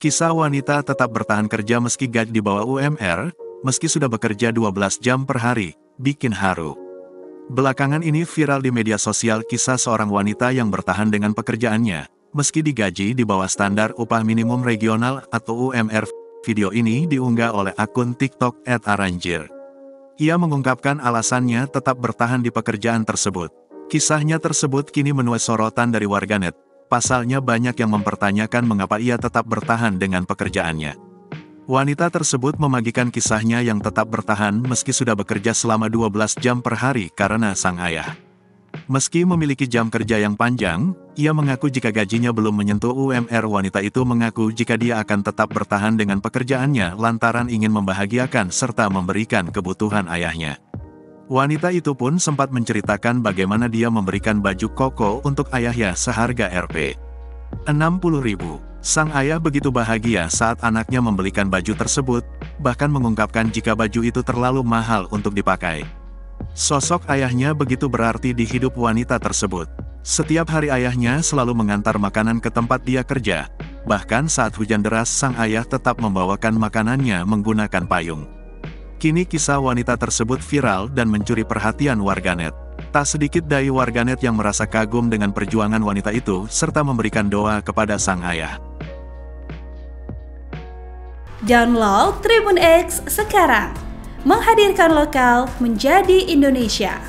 Kisah wanita tetap bertahan kerja meski gaji di bawah UMR, meski sudah bekerja 12 jam per hari, bikin haru. Belakangan ini viral di media sosial kisah seorang wanita yang bertahan dengan pekerjaannya, meski digaji di bawah standar upah minimum regional atau UMR. Video ini diunggah oleh akun TikTok @aranjir. Ia mengungkapkan alasannya tetap bertahan di pekerjaan tersebut. Kisahnya tersebut kini menuai sorotan dari warganet. Pasalnya banyak yang mempertanyakan mengapa ia tetap bertahan dengan pekerjaannya. Wanita tersebut membagikan kisahnya yang tetap bertahan meski sudah bekerja selama 12 jam per hari karena sang ayah. Meski memiliki jam kerja yang panjang, ia mengaku jika gajinya belum menyentuh UMR. Wanita itu mengaku jika dia akan tetap bertahan dengan pekerjaannya lantaran ingin membahagiakan serta memberikan kebutuhan ayahnya. Wanita itu pun sempat menceritakan bagaimana dia memberikan baju koko untuk ayahnya seharga Rp60.000. Sang ayah begitu bahagia saat anaknya membelikan baju tersebut, bahkan mengungkapkan jika baju itu terlalu mahal untuk dipakai. Sosok ayahnya begitu berarti di hidup wanita tersebut. Setiap hari ayahnya selalu mengantar makanan ke tempat dia kerja. Bahkan saat hujan deras sang ayah tetap membawakan makanannya menggunakan payung. Kini kisah wanita tersebut viral dan mencuri perhatian warganet. Tak sedikit dari warganet yang merasa kagum dengan perjuangan wanita itu, serta memberikan doa kepada sang ayah. Download Tribun X sekarang, menghadirkan lokal menjadi Indonesia.